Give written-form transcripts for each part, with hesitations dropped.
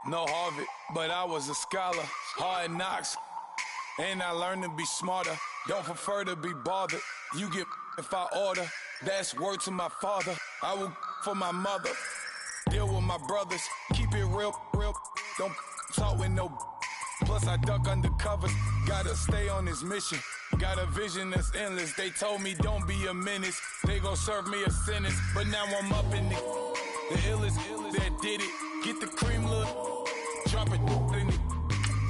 No Harvard, but I was a scholar. Hard knocks, and I learned to be smarter. Don't prefer to be bothered. You get if I order. That's word to my father. I will for my mother. Deal with my brothers. Keep it real. Don't talk with no. Plus I duck under covers. Gotta stay on this mission. Got a vision that's endless. They told me don't be a menace. They gon' serve me a sentence. But now I'm up in the illest that did it. Get the cream look. Drop it in it.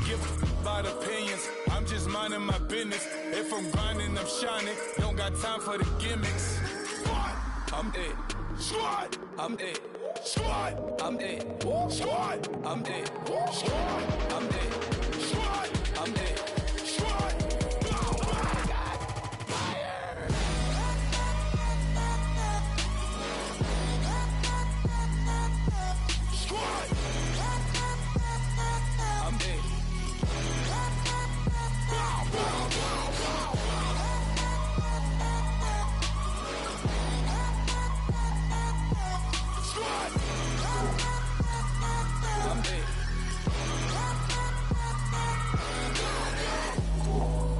Give about opinions. I'm just minding my business. If I'm grinding, I'm shining. Don't got time for the gimmicks. Squad, I'm it. Squad, I'm it. Squad, I'm it. Squad, I'm it. Squad, I'm it. Squad, I'm it. Squad. Oh my God. Fire. Squad. I'm it.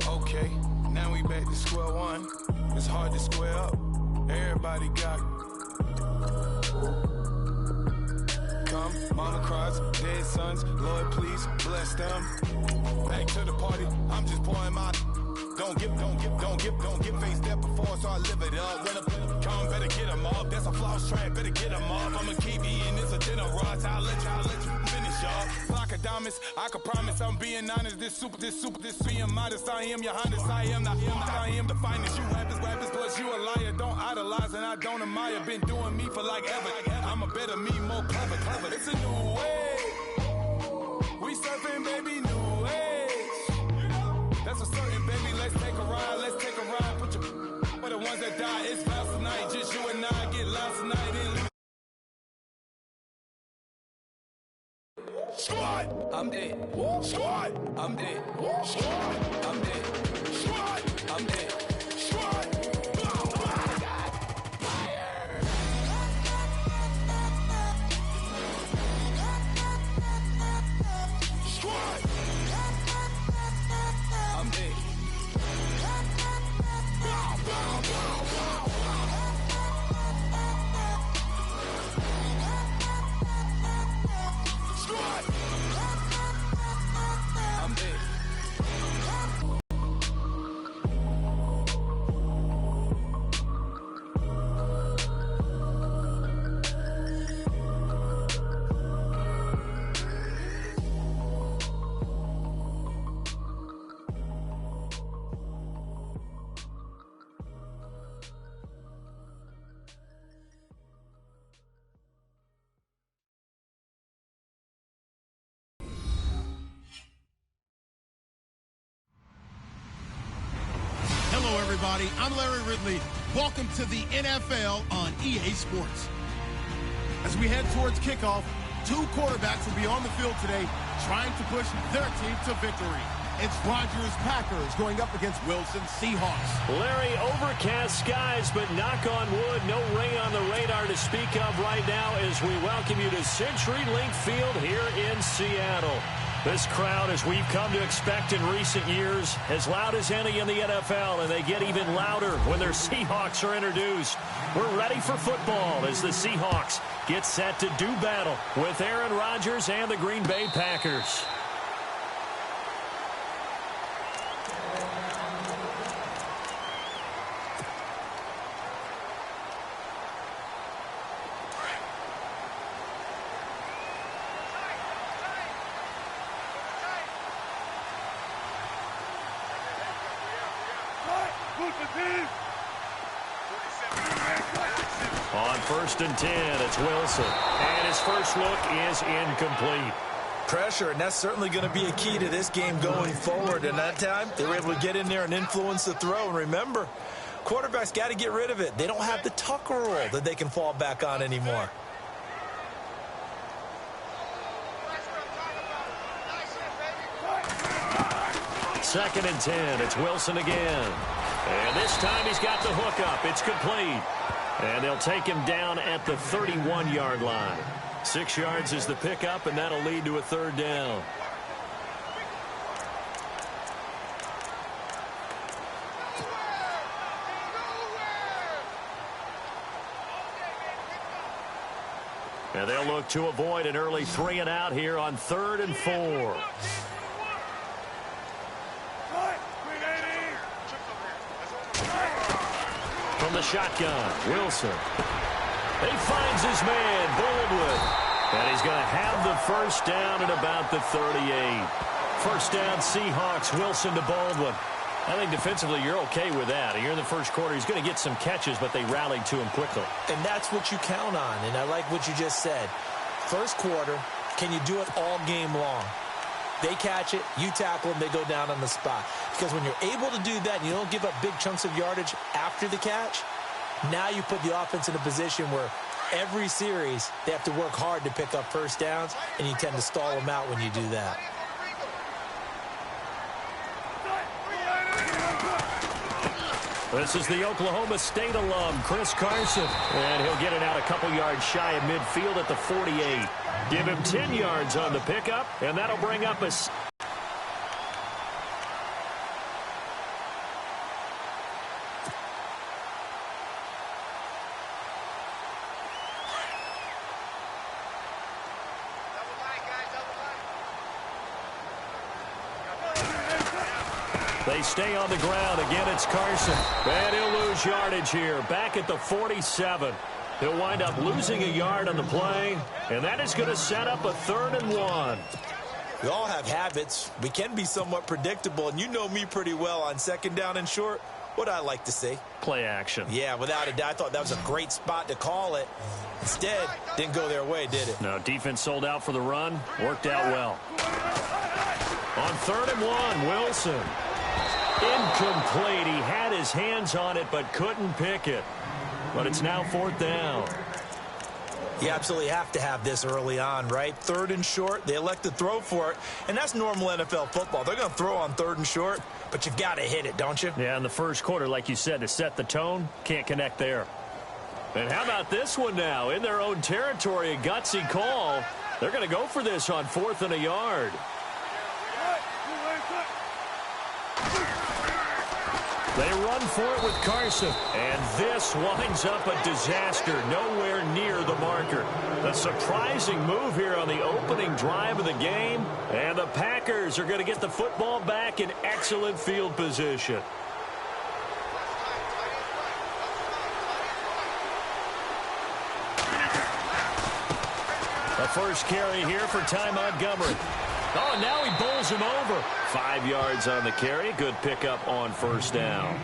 Okay, now we back to square one. It's hard to square up. Everybody got come, mama cries, dead sons. Lord, please bless them. Back to the party. I'm just pouring my. Don't give face that before, so I live it up. When I come, better get them up. That's a floss track, better get them up. I'ma keep eating this a dinner rush. I'll let you finish up. Flock of diamonds, I can promise I'm being honest. This being modest. I am your highness, I am the finest. You rappers, plus you a liar. Don't idolize and I don't admire. Been doing me for like ever. I'm a better me, more clever. It's a new way. We surfing, baby, new age. That's a certain, baby. Let's take a ride. Put your for the ones that die. It's vows tonight. Just you and I get lost tonight. Squad, I'm dead. Squad, I'm dead. Squad, I'm dead. Squad, I'm dead. Squad. Oh my God. Fire. Squad. I'm dead. Squad. I'm dead. Hello, everybody. I'm Larry Ridley. Welcome to the NFL on EA Sports. As we head towards kickoff, two quarterbacks will be on the field today trying to push their team to victory. It's Rodgers Packers going up against Wilson Seahawks. Larry, overcast skies, but knock on wood, no rain on the radar to speak of right now as we welcome you to CenturyLink Field here in Seattle. This crowd, as we've come to expect in recent years, as loud as any in the NFL, and they get even louder when their Seahawks are introduced. We're ready for football as the Seahawks get set to do battle with Aaron Rodgers and the Green Bay Packers. On 1st and 10, it's Wilson. And his first look is incomplete. Pressure, and that's certainly going to be a key to this game going forward. And that time, they were able to get in there and influence the throw. And remember, quarterbacks got to get rid of it. They don't have the tuck rule that they can fall back on anymore. 2nd and 10. It's Wilson again. And this time he's got the hook up. It's complete. And they'll take him down at the 31-yard line. 6 yards is the pickup, and that'll lead to a 3rd down. And they'll look to avoid an early 3 and out here on 3rd and 4. From the shotgun, Wilson. He finds his man, Baldwin. And he's going to have the 1st down at about the 38. 1st down, Seahawks, Wilson to Baldwin. I think defensively you're okay with that. Here in the 1st quarter, he's going to get some catches, but they rallied to him quickly. And that's what you count on, and I like what you just said. 1st quarter, can you do it all game long? They catch it, you tackle them, they go down on the spot. Because when you're able to do that and you don't give up big chunks of yardage after the catch, now you put the offense in a position where every series they have to work hard to pick up 1st downs, and you tend to stall them out when you do that. This is the Oklahoma State alum, Chris Carson. And he'll get it out a couple yards shy of midfield at the 48. Give him 10 yards on the pickup, and that'll bring up a... They stay on the ground. Again, it's Carson. And he'll lose yardage here. Back at the 47. He'll wind up losing a yard on the play. And that is going to set up a 3rd and 1. We all have habits. We can be somewhat predictable. And you know me pretty well on 2nd down and short. What I like to say? Play action. Yeah, without a doubt. I thought that was a great spot to call it. Instead, didn't go their way, did it? No, defense sold out for the run. Worked out well. On 3rd and 1, Wilson. Incomplete. He had his hands on it but couldn't pick it. But it's now 4th down. You absolutely have to have this early on, right? 3rd and short. They elect to throw for it. And that's normal NFL football. They're going to throw on 3rd and short, but you've got to hit it, don't you? Yeah, in the 1st quarter, like you said, to set the tone, can't connect there. And how about this one now? In their own territory, a gutsy call. They're going to go for this on 4th and a yard. They run for it with Carson. And this winds up a disaster. Nowhere near the marker. A surprising move here on the opening drive of the game. And the Packers are going to get the football back in excellent field position. The first carry here for Ty Montgomery. Oh, and now he bowls him over. 5 yards on the carry. Good pickup on 1st down.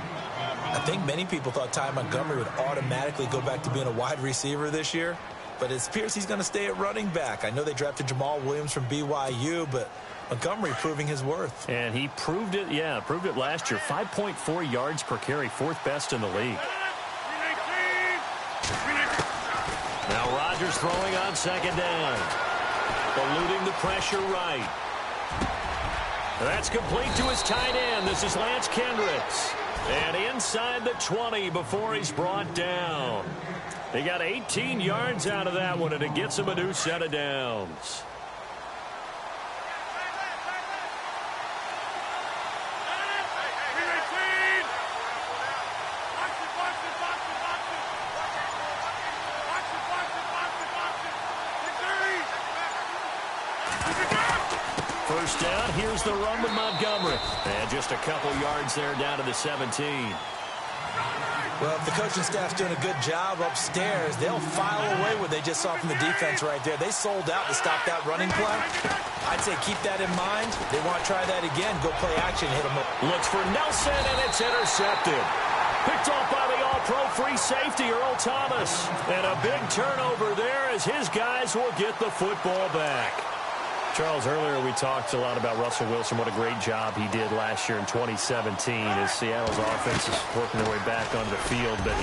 I think many people thought Ty Montgomery would automatically go back to being a wide receiver this year. But it appears he's going to stay at running back. I know they drafted Jamal Williams from BYU, but Montgomery proving his worth. And he proved it, proved it last year. 5.4 yards per carry, 4th best in the league. Now Rodgers throwing on 2nd down. Eluding the pressure right. That's complete to his tight end. This is Lance Kendricks. And inside the 20 before he's brought down. He got 18 yards out of that one, and it gets him a new set of downs. First down, here's the run with Montgomery. And just a couple yards there down to the 17. Well, if the coaching staff's doing a good job upstairs, they'll file away what they just saw from the defense right there. They sold out to stop that running play. I'd say keep that in mind. They want to try that again. Go play action, hit them up. Looks for Nelson, and it's intercepted. Picked off by the all-pro free safety, Earl Thomas. And a big turnover there as his guys will get the football back. Charles, earlier we talked a lot about Russell Wilson, what a great job he did last year in 2017 as Seattle's offense is working their way back onto the field. But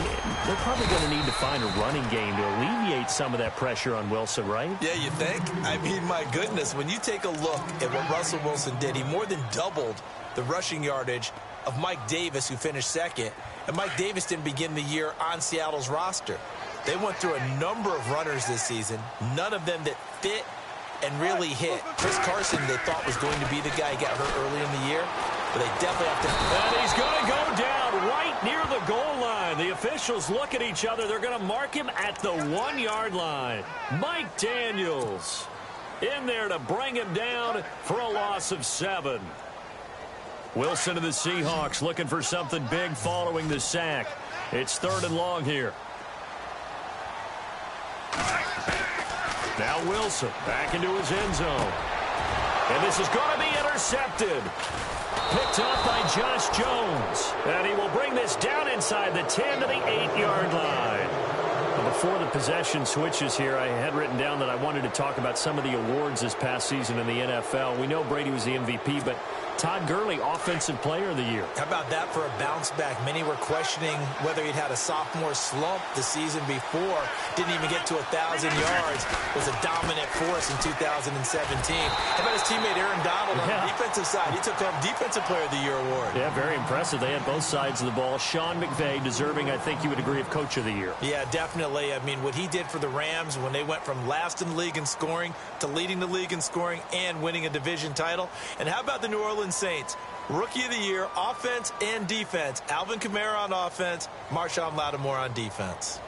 they're probably going to need to find a running game to alleviate some of that pressure on Wilson, right? Yeah, you think? I mean, my goodness, when you take a look at what Russell Wilson did, he more than doubled the rushing yardage of Mike Davis, who finished second. And Mike Davis didn't begin the year on Seattle's roster. They went through a number of runners this season, none of them that fit and really hit. Chris Carson, they thought was going to be the guy who got hurt early in the year, but they definitely have to. And he's going to go down right near the goal line. The officials look at each other. They're going to mark him at the 1-yard line. Mike Daniels in there to bring him down for a loss of 7. Wilson of the Seahawks looking for something big following the sack. It's 3rd and long here. Now Wilson back into his end zone. And this is going to be intercepted. Picked off by Josh Jones. And he will bring this down inside the 10 to the 8-yard line. Before the possession switches here, I had written down that I wanted to talk about some of the awards this past season in the NFL. We know Brady was the MVP, but Todd Gurley, Offensive Player of the Year. How about that for a bounce back? Many were questioning whether he'd had a sophomore slump the season before. Didn't even get to 1,000 yards. Was a dominant force in 2017. How about his teammate Aaron Donald on the defensive side? He took home Defensive Player of the Year award. Yeah, very impressive. They had both sides of the ball. Sean McVay deserving, I think you would agree, of Coach of the Year. Yeah, definitely. I mean, what he did for the Rams when they went from last in the league in scoring to leading the league in scoring and winning a division title. And how about the New Orleans Saints? Rookie of the Year, offense and defense. Alvin Kamara on offense, Marshawn Lattimore on defense.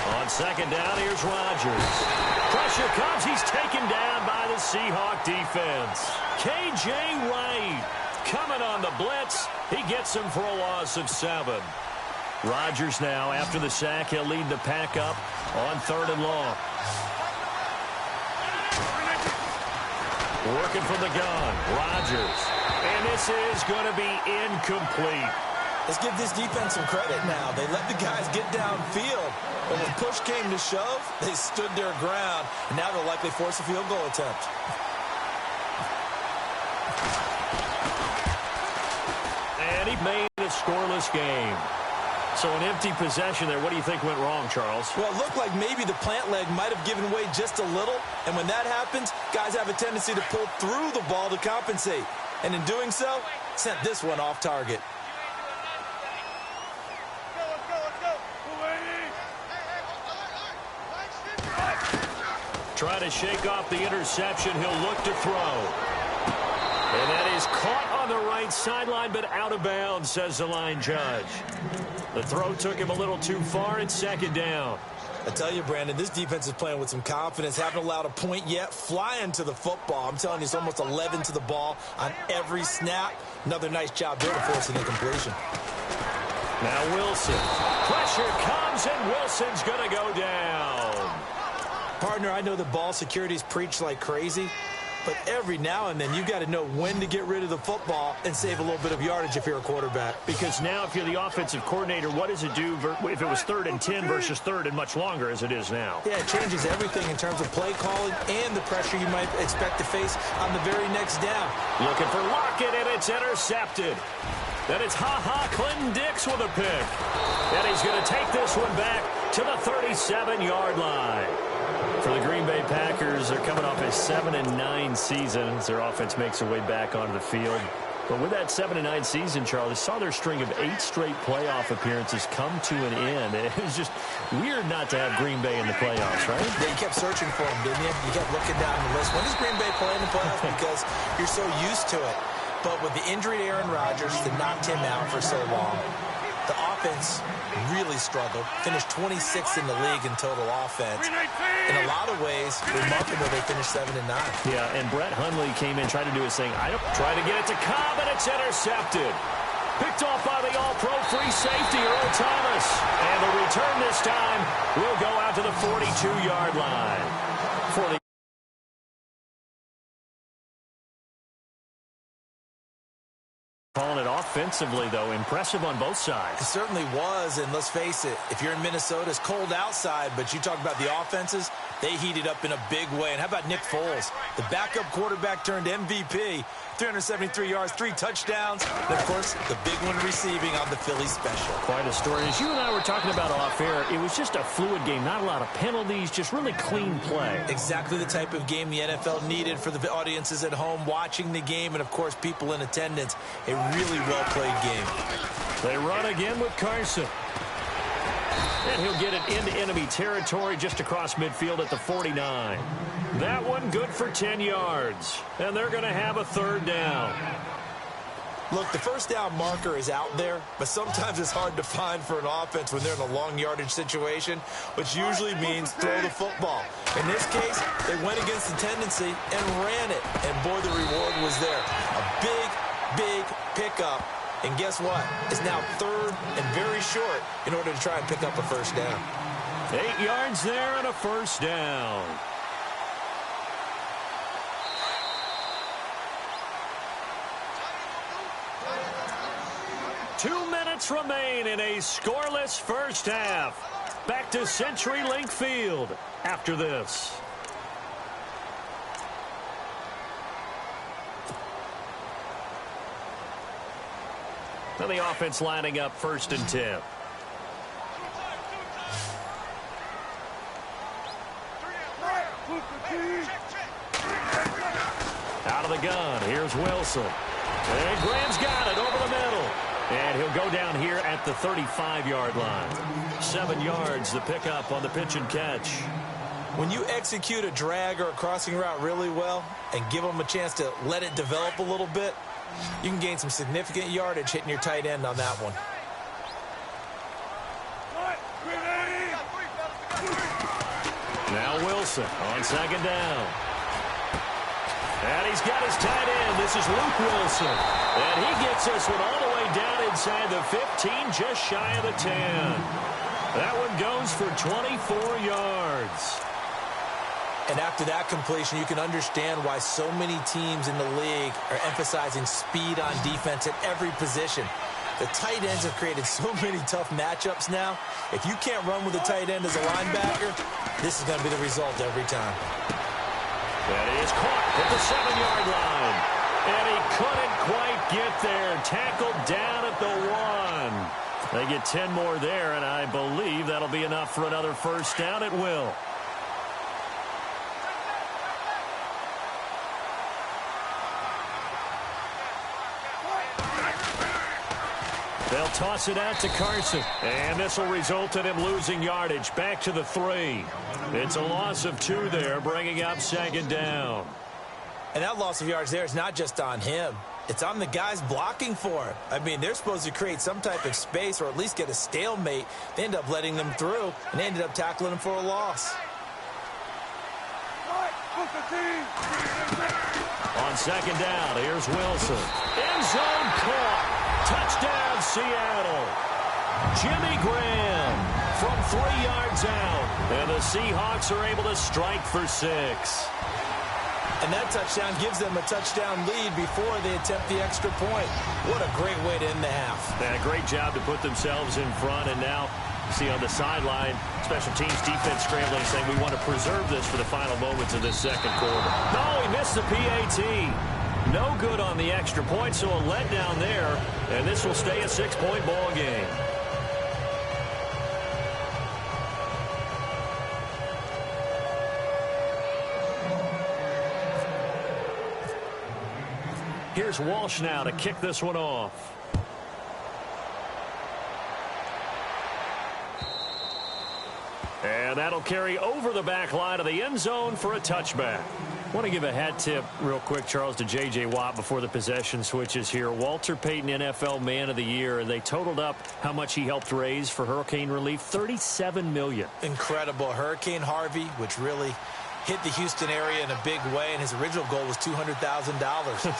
On 2nd down, here's Rodgers. Pressure comes. He's taken down by the Seahawk defense. K.J. Wright coming on the blitz. He gets him for a loss of 7. Rodgers now, after the sack, he'll lead the pack up on 3rd and long. Working from the gun, Rodgers. And this is going to be incomplete. Let's give this defense some credit now. They let the guys get downfield. But when push came to shove, they stood their ground. And now they'll likely force a field goal attempt. And he made a scoreless game. So an empty possession there. What do you think went wrong, Charles? Well, it looked like maybe the plant leg might have given way just a little. And when that happens, guys have a tendency to pull through the ball to compensate. And in doing so, sent this one off target. Trying to shake off the interception. He'll look to throw. And that is caught on the right sideline, but out of bounds, says the line judge. The throw took him a little too far. It's 2nd down. I tell you, Brandon, this defense is playing with some confidence. Haven't allowed a point yet. Flying to the football. I'm telling you, it's almost 11 to the ball on every snap. Another nice job there to force an incompletion. Now Wilson. Pressure comes, and Wilson's going to go down. Partner, I know the ball security's preached like crazy, but every now and then you got to know when to get rid of the football and save a little bit of yardage if you're a quarterback. Because now if you're the offensive coordinator, what does it do if it was 3rd and 10 versus 3rd and much longer as it is now? Yeah, it changes everything in terms of play calling and the pressure you might expect to face on the very next down. Looking for Lockett, and it's intercepted. Then it's Clinton Dix with a pick. And he's going to take this one back to the 37-yard line. For the Green Bay Packers, they're coming off a 7-9 season as their offense makes their way back onto the field. But with that 7-9 season, Charlie, saw their string of 8 straight playoff appearances come to an end. It was just weird not to have Green Bay in the playoffs, right? Yeah, you kept searching for them, didn't you? You kept looking down the list. When does Green Bay play in the playoffs? Because you're so used to it. But with the injury to Aaron Rodgers that knocked him out for so long, the offense really struggled. Finished 26th in the league in total offense. In a lot of ways, remarkable they finished 7-9. Yeah, and Brett Hundley came in, tried to do his thing. Try to get it to Cobb, and it's intercepted. Picked off by the all-pro free safety, Earl Thomas. And the return this time will go out to the 42-yard line. For the calling it off offensively, though. Impressive on both sides. It certainly was, and let's face it, if you're in Minnesota, it's cold outside, but you talk about the offenses, they heated up in a big way. And how about Nick Foles? The backup quarterback turned MVP, 373 yards, 3 touchdowns, and, of course, the big one receiving on the Philly special. Quite a story. As you and I were talking about off air, it was just a fluid game, not a lot of penalties, just really clean play. Exactly the type of game the NFL needed for the audiences at home watching the game and, of course, people in attendance. A really well-played game. They run again with Carson. And he'll get it into enemy territory just across midfield at the 49. That one good for 10 yards. And they're going to have a third down. Look, the first down marker is out there, but sometimes it's hard to find for an offense when they're in a long yardage situation, which usually means throw the football. In this case, they went against the tendency and ran it. And, boy, the reward was there. A big pickup. And guess what? It's now third and very short in order to try and pick up a first down. 8 yards there and a first down. Two minutes remain in a scoreless first half. Back to CenturyLink Field after this. Now the offense lining up 1st and 10. Out of the gun, here's Wilson. And Graham's got it over the middle. And he'll go down here at the 35-yard line. 7 yards the pickup on the pitch and catch. When you execute a drag or a crossing route really well and give them a chance to let it develop a little bit, you can gain some significant yardage hitting your tight end on that one. Now Wilson on 2nd down. And he's got his tight end. This is Luke Wilson. And he gets this one all the way down inside the 15, just shy of the 10. That one goes for 24 yards. And after that completion, you can understand why so many teams in the league are emphasizing speed on defense at every position. The tight ends have created so many tough matchups now. If you can't run with a tight end as a linebacker, this is going to be the result every time. And he is caught at the 7-yard line. And he couldn't quite get there. Tackled down at the 1. They get 10 more there, and I believe that'll be enough for another first down at will. They'll toss it out to Carson. And this will result in him losing yardage. Back to the 3. It's a loss of 2 there, bringing up 2nd down. And that loss of yards there is not just on him. It's on the guys blocking for him. I mean, they're supposed to create some type of space or at least get a stalemate. They end up letting them through, and they ended up tackling him for a loss. On 2nd down, here's Wilson. End zone caught. Touchdown, Seattle. Jimmy Graham from 3 yards out. And the Seahawks are able to strike for 6. And that touchdown gives them a touchdown lead before they attempt the extra point. What a great way to end the half. And a great job to put themselves in front. And now, you see on the sideline, special teams defense scrambling, saying we want to preserve this for the final moments of this 2nd quarter. No, he missed the PAT. No good on the extra point, so a letdown there. And this will stay a 6-point ball game. Here's Walsh now to kick this one off. And that'll carry over the back line of the end zone for a touchback. I want to give a hat tip real quick, Charles, to J.J. Watt before the possession switches here. Walter Payton, NFL Man of the Year, and they totaled up how much he helped raise for hurricane relief, $37 million. Incredible. Hurricane Harvey, which really hit the Houston area in a big way, and his original goal was $200,000.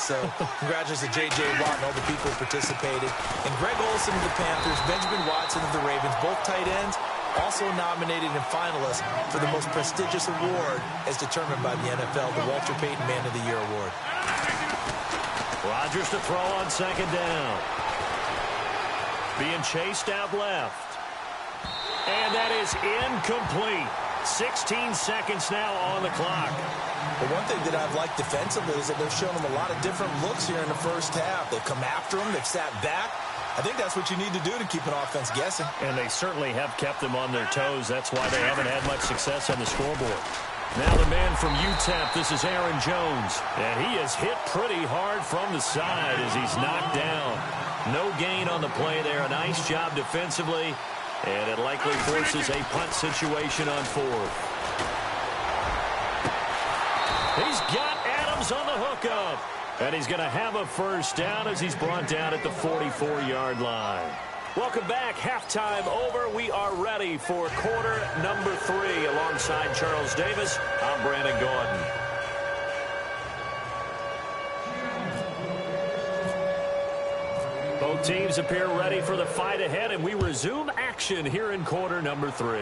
So congratulations to J.J. Watt and all the people who participated. And Greg Olsen of the Panthers, Benjamin Watson of the Ravens, both tight ends, also nominated and finalists for the most prestigious award as determined by the NFL, the Walter Payton Man of the Year Award. Rodgers to throw on 2nd down. being chased out left. And that is incomplete. 16 seconds now on the clock. The one thing that I've liked defensively is that they've shown them a lot of different looks here in the first half. They've come after them. They've sat back. I think that's what you need to do to keep an offense guessing. And they certainly have kept them on their toes. That's why they haven't had much success on the scoreboard. Now the man from UTEP, this is Aaron Jones. And he is hit pretty hard from the side as he's knocked down. No gain on the play there. A nice job defensively. And it likely forces a punt situation on fourth. He's got Adams on the hookup. And he's going to have a first down as he's brought down at the 44-yard line. Welcome back. Halftime over. We are ready for quarter number 3. Alongside Charles Davis, I'm Brandon Gordon. Both teams appear ready for the fight ahead, and we resume action here in quarter number 3.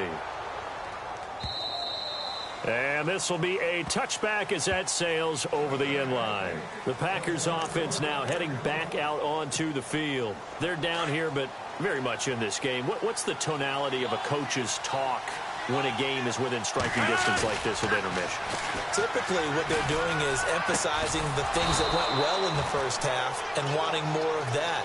And this will be a touchback as that sails over the end line. The Packers offense now heading back out onto the field. They're down here, but very much in this game. What's the tonality of a coach's talk when a game is within striking distance like this at intermission? Typically, what they're doing is emphasizing the things that went well in the first half and wanting more of that.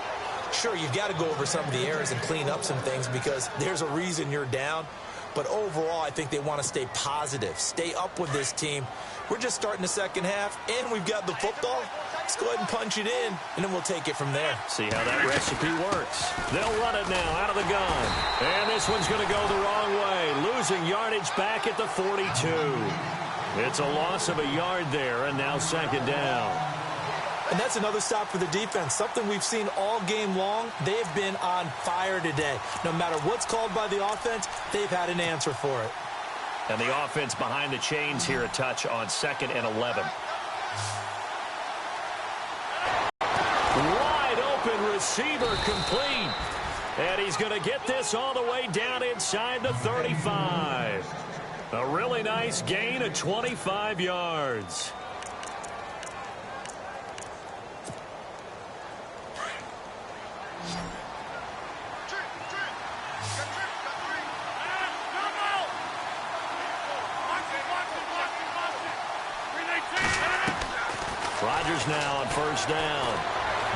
Sure, you've got to go over some of the errors and clean up some things because there's a reason you're down. But overall, I think they want to stay positive, stay up with this team. We're just starting the second half, and we've got the football. Let's go ahead and punch it in, and then we'll take it from there. See how that recipe works. They'll run it now out of the gun. And this one's going to go the wrong way, losing yardage back at the 42. It's a loss of a yard there, and now second down. And that's another stop for the defense, something we've seen all game long. They've been on fire today. No matter what's called by the offense, they've had an answer for it. And the offense behind the chains here a touch on 2nd and 11. Wide open receiver complete. And he's going to get this all the way down inside the 35. A really nice gain of 25 yards. Rodgers now on first down.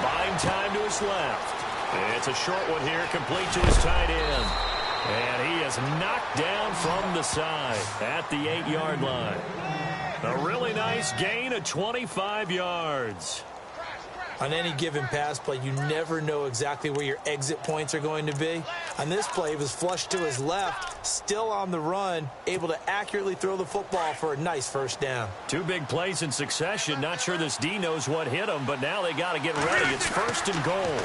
Buying time to his left. It's a short one here, complete to his tight end. And he is knocked down from the side at the 8-yard line. A really nice gain of 25 yards. On any given pass play, you never know exactly where your exit points are going to be. On this play, he was flushed to his left, still on the run, able to accurately throw the football for a nice first down. 2 big plays in succession. Not sure this D knows what hit him, but now they got to get ready. It's 1st and goal.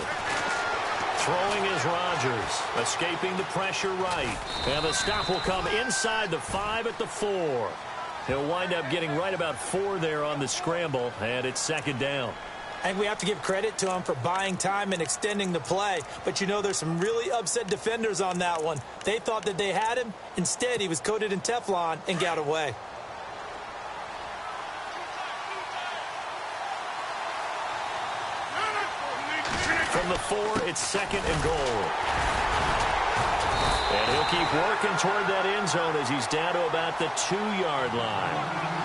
Throwing is Rodgers, escaping the pressure right. And the stop will come inside the 5 at the 4. He'll wind up getting right about 4 there on the scramble, and it's second down. I think we have to give credit to him for buying time and extending the play. But, you know, there's some really upset defenders on that one. They thought that they had him. Instead, he was coated in Teflon and got away. From the 4, it's 2nd and goal. And he'll keep working toward that end zone as he's down to about the 2-yard line.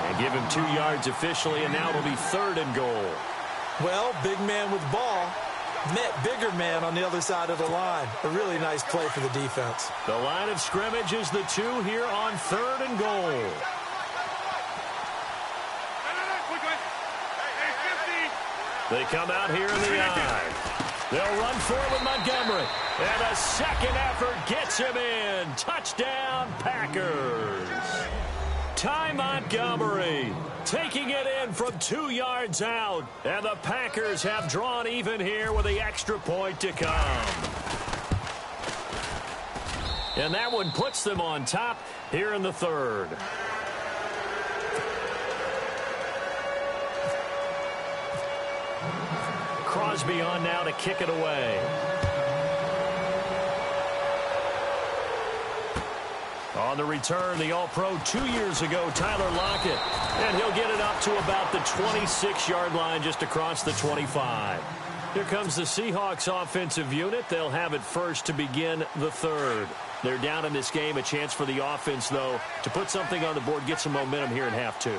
And give him 2 yards officially, and now it'll be 3rd and goal. Well, big man with ball met bigger man on the other side of the line. A really nice play for the defense. The line of scrimmage is the 2 here on 3rd and goal. They come out here in the eye. They'll run for it with Montgomery. And a second effort gets him in. Touchdown, Packers. Ty Montgomery taking it in from 2 yards out. And the Packers have drawn even here with the extra point to come. And that one puts them on top here in the 3rd. Crosby on now to kick it away. On the return, the All-Pro 2 years ago, Tyler Lockett. And he'll get it up to about the 26-yard line just across the 25. Here comes the Seahawks offensive unit. They'll have it first to begin the third. They're down in this game. A chance for the offense, though, to put something on the board, get some momentum here in half two.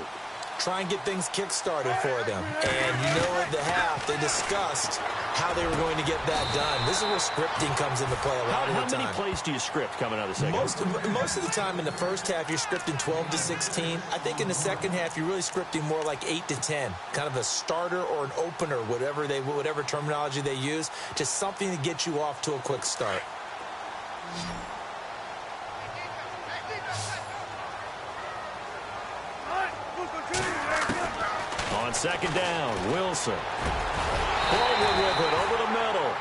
Try and get things kick-started for them. And you know at the half, they discussed how they were going to get that done. This is where scripting comes into play a lot of the time. How many plays do you script coming out of the second? Most of the time in the first half, you're scripting 12 to 16. I think in the second half, you're really scripting more like 8 to 10. Kind of a starter or an opener, whatever terminology they use. Just something to get you off to a quick start. On second down, Wilson. Forward with it over the middle.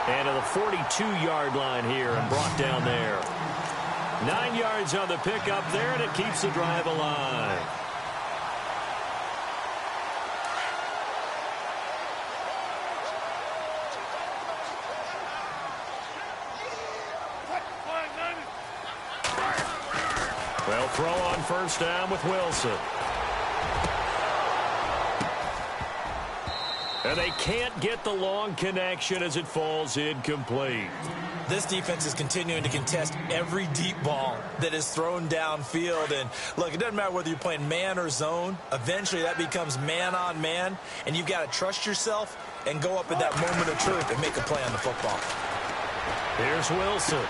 And to the 42-yard line here and brought down there. 9 yards on the pickup there, and it keeps the drive alive. Well, throw on first down with Wilson. And they can't get the long connection as it falls incomplete. This defense is continuing to contest every deep ball that is thrown downfield. And, look, it doesn't matter whether you're playing man or zone. Eventually, that becomes man-on-man, and you've got to trust yourself and go up at that moment of truth and make a play on the football. Here's Wilson.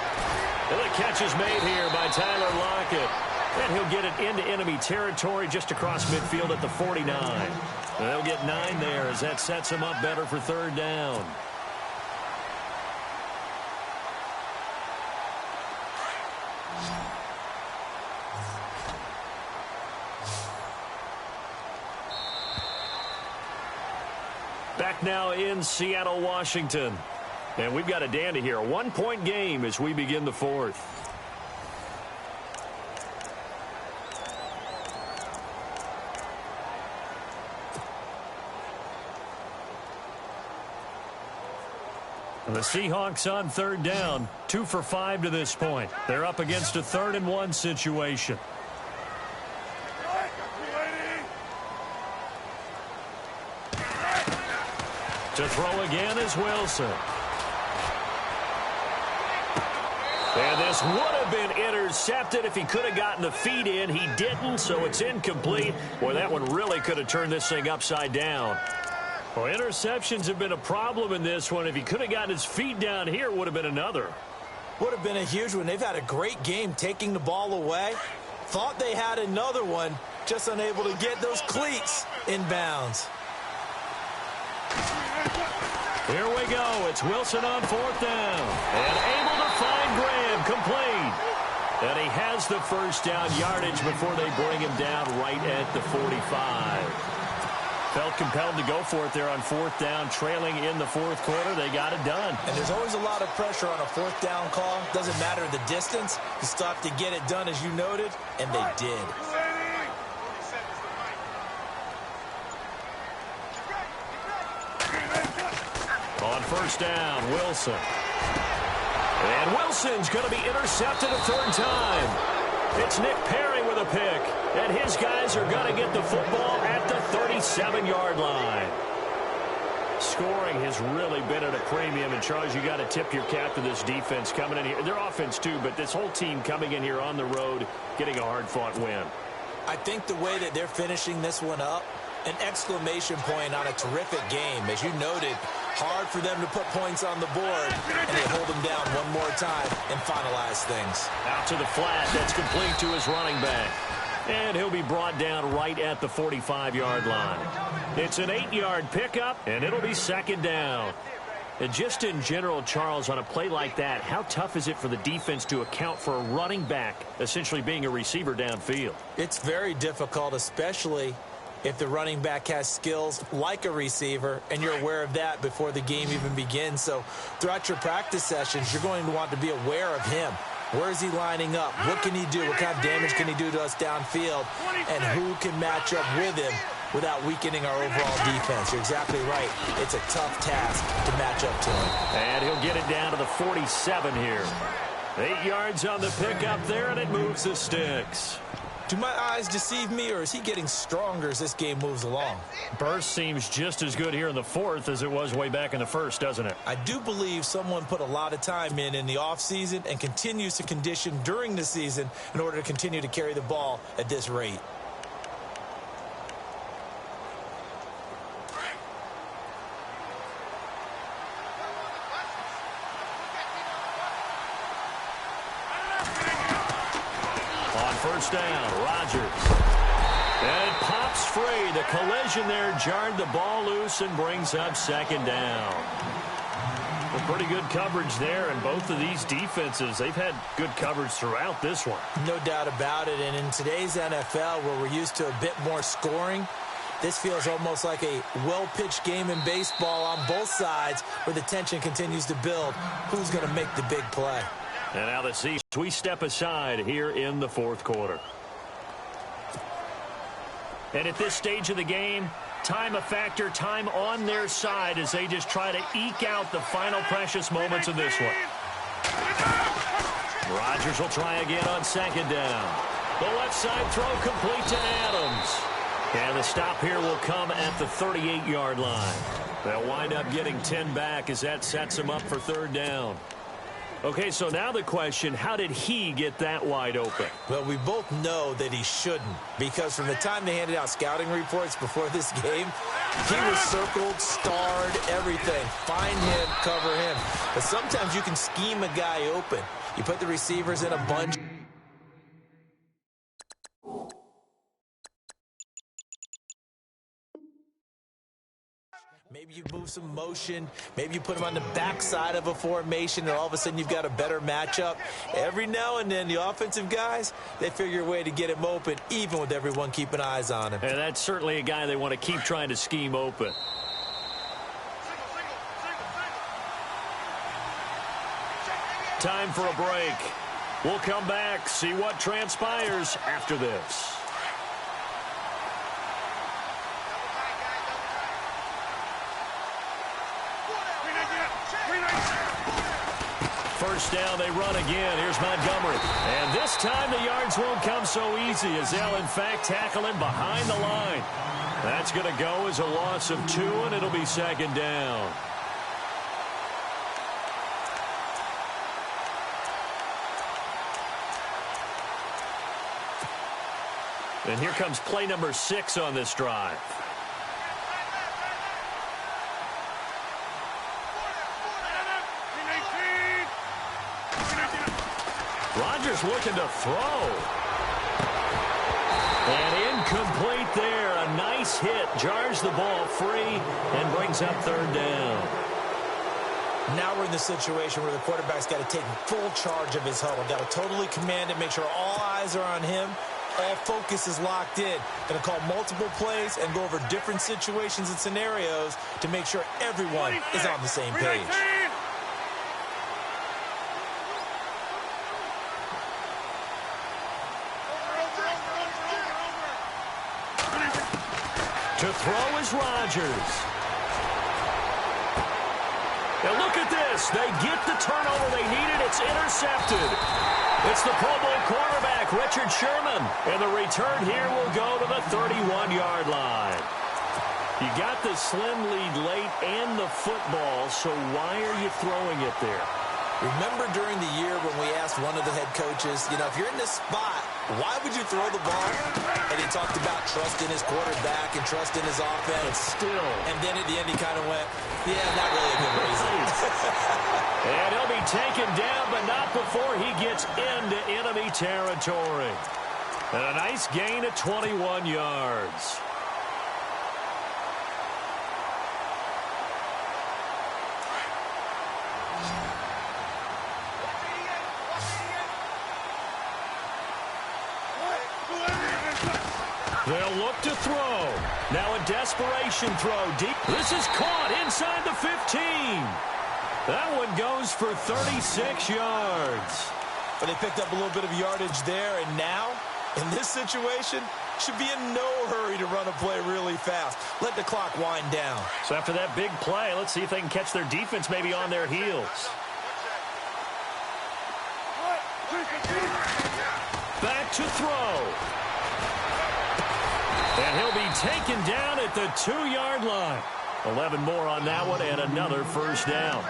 And the catch is made here by Tyler Lockett. And he'll get it into enemy territory just across midfield at the 49. And they'll get 9 there as that sets him up better for third down. Back now in Seattle, Washington. And we've got a dandy here. A 1-point game as we begin the fourth. The Seahawks on third down, 2 for 5 to this point. They're up against a 3rd and 1 situation. To throw again is Wilson. And this would have been intercepted if he could have gotten the feet in. He didn't, so it's incomplete. Boy, that one really could have turned this thing upside down. Well, interceptions have been a problem in this one. If he could have gotten his feet down here, it would have been another. Would have been a huge one. They've had a great game taking the ball away. Thought they had another one, just unable to get those cleats in bounds. Here we go. It's Wilson on 4th down. And able to find Graham, complete. And he has the first down yardage before they bring him down right at the 45. Felt compelled to go for it there on 4th down, trailing in the 4th quarter. They got it done. And there's always a lot of pressure on a 4th down call. Doesn't matter the distance. You still have to get it done, as you noted, and they did. On first down, Wilson. And Wilson's going to be intercepted a 3rd time. It's Nick Perry with a pick. And his guys are going to get the football at the 37-yard line. Scoring has really been at a premium. And, Charles, you got to tip your cap to this defense coming in here. Their offense, too, but this whole team coming in here on the road, getting a hard-fought win. I think the way that they're finishing this one up, an exclamation point on a terrific game. As you noted, hard for them to put points on the board, and they hold them down one more time and finalize things. Out to the flat. That's complete to his running back. And he'll be brought down right at the 45-yard line. It's an 8-yard pickup, and it'll be 2nd down. And just in general, Charles, on a play like that, how tough is it for the defense to account for a running back essentially being a receiver downfield? It's very difficult, especially if the running back has skills like a receiver, and you're aware of that before the game even begins. So throughout your practice sessions, you're going to want to be aware of him. Where is he lining up? What can he do? What kind of damage can he do to us downfield? And who can match up with him without weakening our overall defense? You're exactly right. It's a tough task to match up to him. And he'll get it down to the 47 here. 8 yards on the pickup there, and it moves the sticks. Do my eyes deceive me, or is he getting stronger as this game moves along? Burst seems just as good here in the fourth as it was way back in the first, doesn't it? I do believe someone put a lot of time in the offseason and continues to condition during the season in order to continue to carry the ball at this rate. First down, Rodgers. And it pops free. The collision there jarred the ball loose and brings up second down. A pretty good coverage there, and both of these defenses, they've had good coverage throughout this one. No doubt about it, and in today's NFL, where we're used to a bit more scoring, this feels almost like a well-pitched game in baseball on both sides where the tension continues to build. Who's going to make the big play? And now the Chiefs, we step aside here in the fourth quarter. And at this stage of the game, time a factor, time on their side as they just try to eke out the final precious moments of this one. Rodgers will try again on second down. The left side throw complete to Adams. And the stop here will come at the 38-yard line. They'll wind up getting 10 back as that sets them up for third down. Okay, so now the question, how did he get that wide open? Well, we both know that he shouldn't, because from the time they handed out scouting reports before this game, he was circled, starred, everything. Find him, cover him. But sometimes you can scheme a guy open. You put the receivers in a bunch. Maybe you move some motion. Maybe you put them on the backside of a formation, and all of a sudden you've got a better matchup. Every now and then, the offensive guys, they figure a way to get him open, even with everyone keeping eyes on him. And that's certainly a guy they want to keep trying to scheme open. Time for a break. We'll come back, see what transpires after this. First down, they run again. Here's Montgomery. And this time the yards won't come so easy as they'll, in fact, tackle him behind the line. That's going to go as a loss of 2, and it'll be second down. And here comes play number 6 on this drive. Rodgers looking to throw. And incomplete there. A nice hit. Jars the ball free and brings up third down. Now we're in the situation where the quarterback's got to take full charge of his huddle. Got to totally command it, make sure all eyes are on him. All focus is locked in. Going to call multiple plays and go over different situations and scenarios to make sure everyone is on the same page. To throw is Rodgers. Now look at this. They get the turnover they needed. It's intercepted. It's the Pro Bowl quarterback, Richard Sherman. And the return here will go to the 31-yard line. You got the slim lead late and the football, so why are you throwing it there? Remember during the year when we asked one of the head coaches, you know, if you're in this spot, why would you throw the ball? And he talked about trust in his quarterback and trust in his offense. Still. And then at the end he kind of went, yeah, not really a good reason. And he'll be taken down, but not before he gets into enemy territory. And a nice gain of 21 yards. They'll look to throw. Now a desperation throw deep. This is caught inside the 15. That one goes for 36 yards. But they picked up a little bit of yardage there, and now, in this situation, should be in no hurry to run a play really fast. Let the clock wind down. So after that big play, let's see if they can catch their defense maybe on their heels. Back to throw. taken down at the 2-yard line. 11 more on that one and another first down.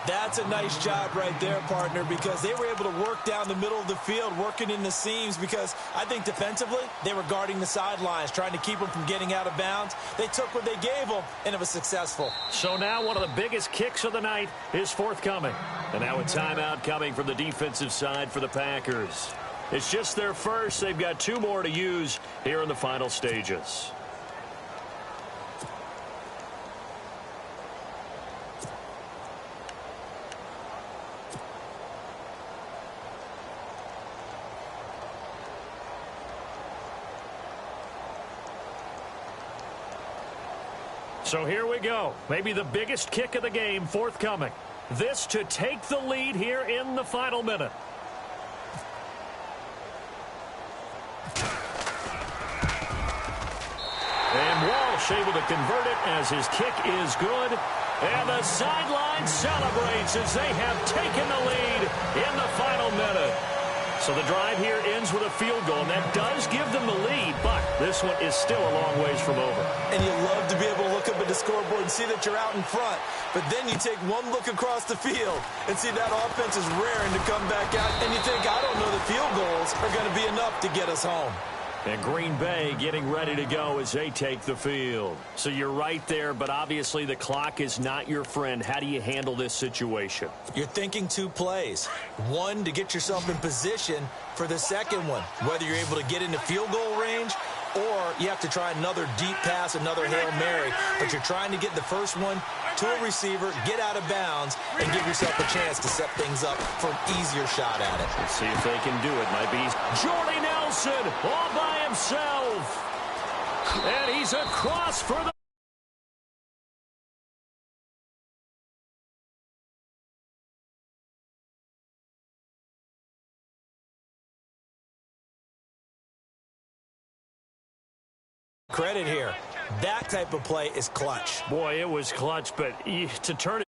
That's a nice job right there, partner, because they were able to work down the middle of the field, working in the seams, because I think defensively they were guarding the sidelines, trying to keep them from getting out of bounds. They took what they gave them, and it was successful. So now one of the biggest kicks of the night is forthcoming. And now a timeout coming from the defensive side for the Packers. It's just their first. They've got 2 more to use here in the final stages. So here we go. Maybe the biggest kick of the game forthcoming. This to take the lead here in the final minute. And Walsh able to convert it as his kick is good. And the sideline celebrates as they have taken the lead in the final minute. So the drive here ends with a field goal, and that does give them the lead, but this one is still a long ways from over. And you love to be able to look up at the scoreboard and see that you're out in front, but then you take one look across the field and see that offense is raring to come back out, and you think, I don't know, the field goals are going to be enough to get us home. And Green Bay getting ready to go as they take the field. So you're right there, but obviously the clock is not your friend. How do you handle this situation? You're thinking 2 plays. One, to get yourself in position for the second one, whether you're able to get into field goal range or you have to try another deep pass, another Hail Mary. But you're trying to get the first one to a receiver, get out of bounds, and give yourself a chance to set things up for an easier shot at it. Let's see if they can do it. Might be Jordy Nelson all by himself. And he's across for the... Credit here. That type of play is clutch. Boy, it was clutch, but to turn it...